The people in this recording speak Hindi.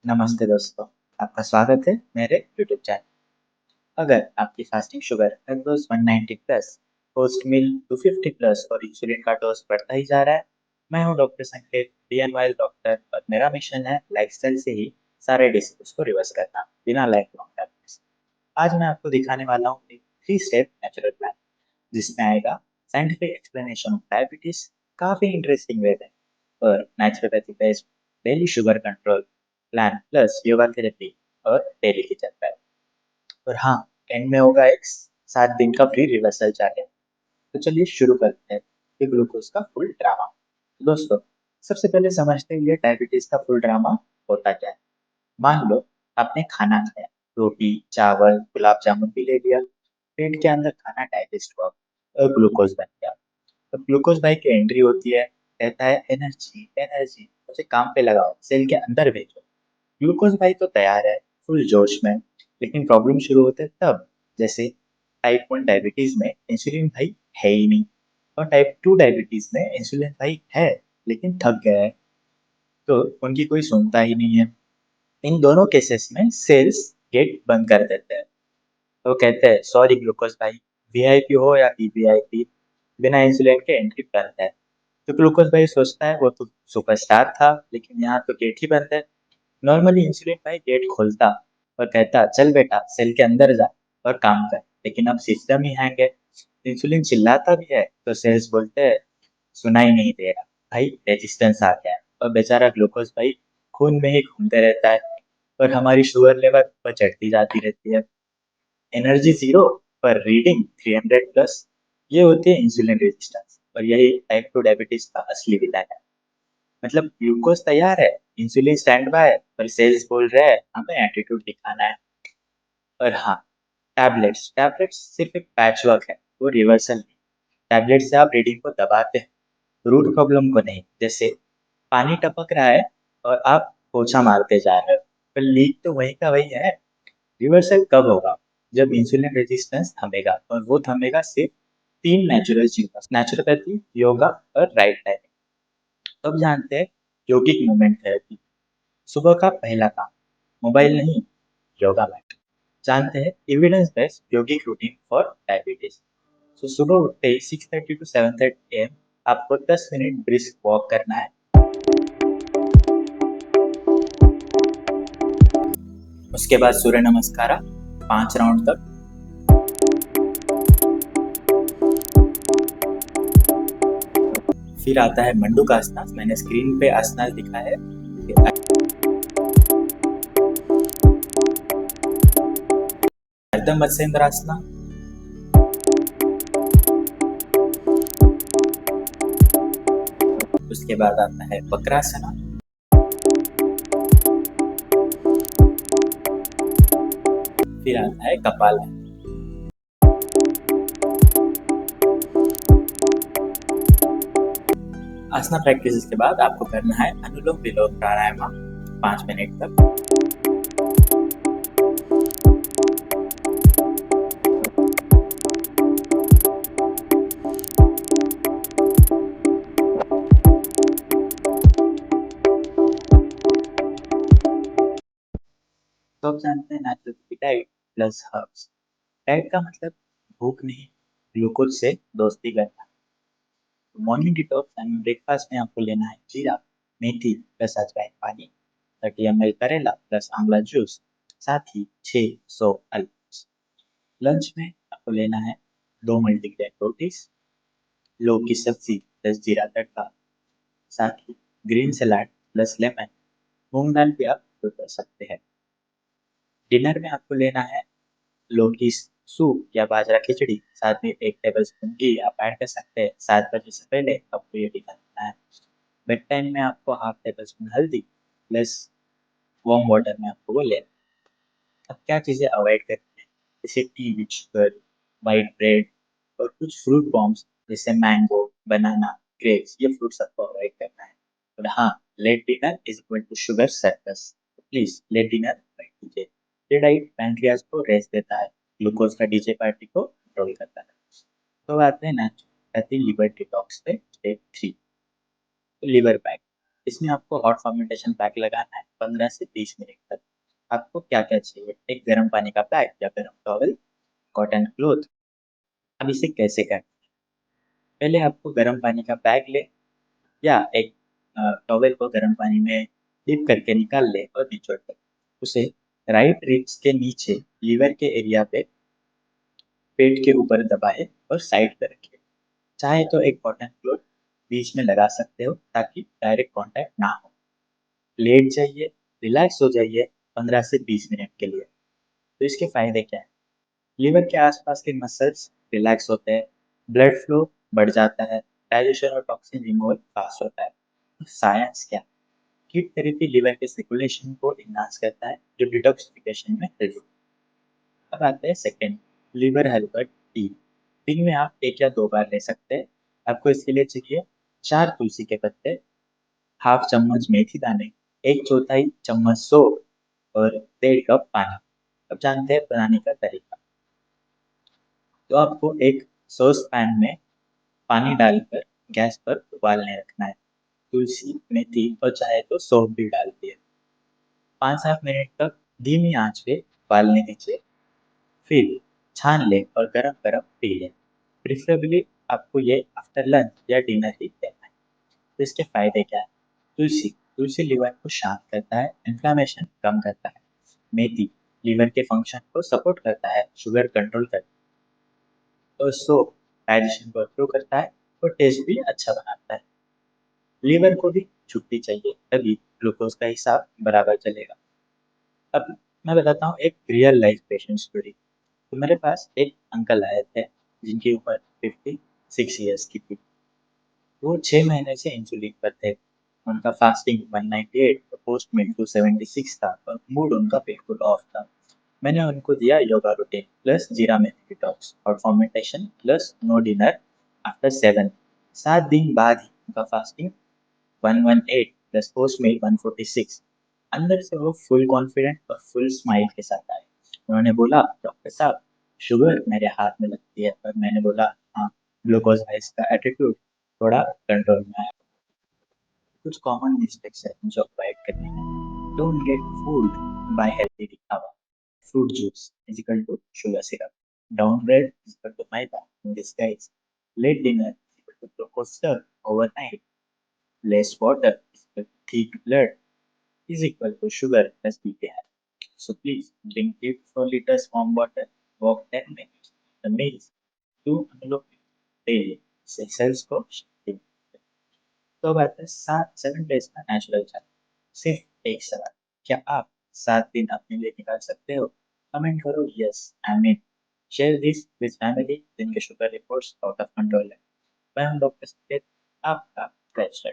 नमस्ते दोस्तों, आपका स्वागत है मेरे यूट्यूब चैनल। अगर आपकी फास्टिंग शुगर लगभग 190 प्लस, पोस्ट मील 250 प्लस और इंसुलिन का डोज बढ़ता ही जा रहा है, मैं हूं डॉक्टर संकेत, डीएनवाई डॉक्टर और मेरा मिशन है लाइफस्टाइल से ही सारे डिसीज को रिवर्स करना बिना लाइफ लॉन्ग टैब्लेट्स। आज मैं आपको दिखाने वाला हूँ एक 3 स्टेप नेचुरल प्लान जिसमें आएगा साइंटिफिक एक्सप्लेनेशन ऑफ डायबिटीज काफी इंटरेस्टिंग वे में और naturopathy based daily sugar control plan plus yoga therapy और डेली किचन पैक। और हाँ, एंड में होगा एक 7 दिन का फ्री रिवर्सल चैलेंज। तो चलिए शुरू करते हैं कि ग्लूकोज का फुल ड्रामा। दोस्तों, सबसे पहले समझते हैं ये डायबिटीज का फुल ड्रामा होता क्या है। मान लो आपने खाना खाया, रोटी चावल गुलाब जामुन भी ले लिया, पेट के अंदर खाना डाइजेस्ट हुआ और ग्लूकोज बन गया। तो ग्लूकोज भाई की एंट्री होती है, कहता है एनर्जी एनर्जी, उसे काम पे लगाओ, सेल के अंदर भेजो। ग्लूकोज भाई तो तैयार है, फुल जोश में। लेकिन प्रॉब्लम शुरू होते है तब, जैसे टाइप 1 डायबिटीज में इंसुलिन भाई है ही नहीं, और टाइप 2 डायबिटीज में इंसुलिन भाई है लेकिन थक गया है, तो उनकी कोई सुनता ही नहीं है। इन दोनों केसेस में सेल्स गेट बंद कर देते हैं। तो कहते हैं सॉरी ग्लूकोज भाई, वीआईपी हो या वीवीआईपी, बिना इंसुलिन के एंट्री बंद है। तो ग्लूकोज भाई सोचता है वो तो सुपरस्टार था, लेकिन यहाँ तो गेट ही बंद है। नॉर्मली इंसुलिन भाई गेट खोलता और कहता चल बेटा सेल के अंदर जा और काम कर, लेकिन अब सिस्टम ही हैंग है। इंसुलिन चिल्लाता भी है तो सेल्स बोलते हैं सुना ही नहीं दे रहा, भाई रेजिस्टेंस आ गया है। और बेचारा ग्लूकोज भाई खून में ही घूमते रहता है और हमारी शुगर लेवल पर चढ़ती जाती रहती है। एनर्जी जीरो पर रीडिंग 300 प्लस, ये होती है इंसुलिन रेजिस्टेंस, और यही टाइप 2 डायबिटीज का असली विलन है। मतलब ग्लूकोज तैयार है, इंसुलिन स्टैंड बाय, पर सेल्स बोल रहे हैं हमें एटीट्यूड दिखाना है। और हाँ, टैबलेट्स टैबलेट्स सिर्फ एक पैच वर्क है, वो रिवर्सल नहीं। टैबलेट से आप रीडिंग को दबाते हैं, रूट प्रॉब्लम को नहीं। जैसे पानी टपक रहा है और आप पोछा मारते जा रहे हो, पर लीक तो वही का वही है। रिवर्सल कब होगा? जब इंसुलिन रेजिस्टेंस थमेगा, और वो थमेगा सिर्फ 3 नेचुरल चीजों, नेचुरोपैथी, योगा और राइट टाइमिंग। तब जानते हैं यौगिक मूवमेंट थेरेपी। सुबह का पहला काम, मोबाइल नहीं, योगा मैट। जानते हैं एविडेंस बेस्ड यौगिक रूटीन फॉर डायबिटीज। तो सुबह उठते ही 6:30 to 7:30 AM आपको 10 मिनट ब्रिस्क वॉक करना है। उसके बाद सूर्य नमस्कार 5 राउंड तक। फिर आता है मंडूक आसना, मैंने स्क्रीन पे आसना दिखा है। अर्ध मत्स्येंद्रासना, उसके बाद आता है वक्रासना, फिर आता है कपाल। आसना प्रैक्टिस के बाद आपको करना है अनुलोम विलोम प्राणायाम 5 मिनट तक। तो आप जानते हैं naturopathy diet plus herbs. Diet का मतलब भूख नहीं, ग्लूकोज से दोस्ती करना। मॉर्निंग डिटॉक्स एंड ब्रेकफास्ट में आपको लेना है जीरा, मेथी प्लस अजवाइन पानी, 30 ml करेला प्लस आंवला जूस, साथ ही 600 अल्मंड्स। लंच में आपको लेना है 2 मल्टीग्रेन रोटीज, लौकी की सब्जी प्लस जीरा तड़का, साथ ही ग्रीन सलाद प्लस लेमन। मूंग दाल भी आप यूज कर सकते हैं। डिनर में आपको लेना है लौकी सूप या बाजरा खिचड़ी, साथ में 1 टेबल स्पून घी आप ऐड कर सकते हैं। 7 बजे से पहले आपको ये डिनर करना है। बेड टाइम में आपको हाफ टेबल स्पून हल्दी प्लस वार्म वाटर में आपको वो लेना है। अब क्या चीज़ें अवॉइड करनी है, जैसे tea with sugar, white bread और कुछ फ्रूट बॉम्ब्स जैसे मैंगो, बनाना, ग्रेप्स, ये फ्रूट्स आपको अवॉइड करना है। और हाँ, late dinner is equal to sugar circus, please late dinner avoid कीजिए। ये डाइट पैंक्रियाज को रेस्ट देता है, ग्लूकोज का डीजे पार्टी को कंट्रोल करता है। तो आते हैं नेचुरोपैथी लिवर डिटॉक्स पे स्टेप 3, लिवर पैक। इसमें आपको हॉट फर्मेंटेशन पैक लगाना है 15 से 20 मिनट तक। आपको क्या-क्या चाहिए? एक गर्म पानी का पैक या गर्म टॉवल, कॉटन क्लॉथ। अब इसे कैसे करें? पहले आपको गर्म पानी का बैग लें या एक टॉवल को गर्म पानी में डिप करके निकाल लें और निचोड़ लें। उसे राइट रिब्स के नीचे लीवर के एरिया पे पेट के ऊपर दबाएँ और साइड पे रखिए। चाहे तो एक कॉटन क्लॉथ बीच में लगा सकते हो ताकि डायरेक्ट कॉन्टैक्ट ना हो। लेट जाइए, रिलैक्स हो जाइए 15 से 20 मिनट के लिए। तो इसके फ़ायदे क्या हैं? लीवर के आसपास के मसल्स रिलैक्स होते हैं, ब्लड फ्लो बढ़ जाता है, डाइजेशन और टॉक्सिन रिमूवल फास्ट होता है। साइंस क्या? हीट थेरेपी लीवर के सर्कुलेशन को एनहांस करता है जो डिटॉक्सिफिकेशन में हेल्प। अब आते हैं सेकंड, लीवर हेल्पर टी। दिन में आप 1 या 2 बार ले सकते हैं। आपको इसके लिए चाहिए 4 तुलसी के पत्ते, हाफ चम्मच मेथी दाने, 1/4 चम्मच सौंफ और 1.5 कप पानी। अब जानते हैं बनाने का तरीका। तो आपको एक सॉस पैन में पानी डालकर गैस पर उबालने रखना है। तुलसी, मेथी और चाहे तो सौंफ भी डाल दिए। 5-7 मिनट तक धीमी आंच पे उबालने दीजिए। फिर छान लें और गरम-गरम पी लें। प्रेफरेबली आपको ये आफ्टर लंच या डिनर ही लेना है। तो इसके फ़ायदे क्या हैं? तुलसी, तुलसी लिवर को शांत करता है, इन्फ्लेमेशन कम करता है। मेथी, लिवर के फंक्शन को सपोर्ट करता है, शुगर कंट्रोल करता है। और सौंफ, डाइजेशन को इम्प्रूव करता है और टेस्ट भी अच्छा बनाता है। लिवर को भी छुट्टी चाहिए, तभी ग्लूकोज़ का हिसाब बराबर चलेगा। अब मैं बताता हूँ एक रियल लाइफ पेशेंट स्टोरी। तो मेरे पास एक अंकल आए थे जिनकी उम्र 56 ईयर्स की थी। वो 6 महीने से इंसुलिन पर थे। उनका फास्टिंग 198 और पोस्ट मील 276 था और मूड उनका बिल्कुल ऑफ था। मैंने उनको दिया योगा रूटीन प्लस जीरा मेथी डिटॉक्स और fermentation plus no dinner after 7। 7 दिन बाद ही उनका फास्टिंग 118 प्लस पोस्ट मील 146। अंदर से वो फुल कॉन्फिडेंट और फुल स्माइल के साथ आए। उन्होंने बोला, डॉक्टर साहब, शुगर मेरे हाथ में लगती है। और मैंने बोला, हाँ, ग्लूकोज राइस का एटीट्यूड थोड़ा कंट्रोल में आया। कुछ कॉमन मिस्टेक्स है जो अवॉइड करनी है। Don't get fooled by healthy दिखावा। Fruit juice is equal to sugar syrup. Brown bread is equal to maida in disguise. Late dinner is equal to glucose stuff overnight. Less water is equal to thick blood is equal to sugar plus BPR. So please drink 3 to 4 liters warm water, walk 10 minutes. The meals do unlock daily. से सेल्स को शक्ति मिलती है। तो अब आता है 7 डेज का नेचुरल चैलेंज। सिर्फ एक सवाल, क्या आप 7 दिन अपने लिए निकाल सकते हो? कमेंट करो yes I mean. Share this with family जिनके sugar reports out of control है। मैं हूं डॉक्टर संकेत, आपका फ्रेश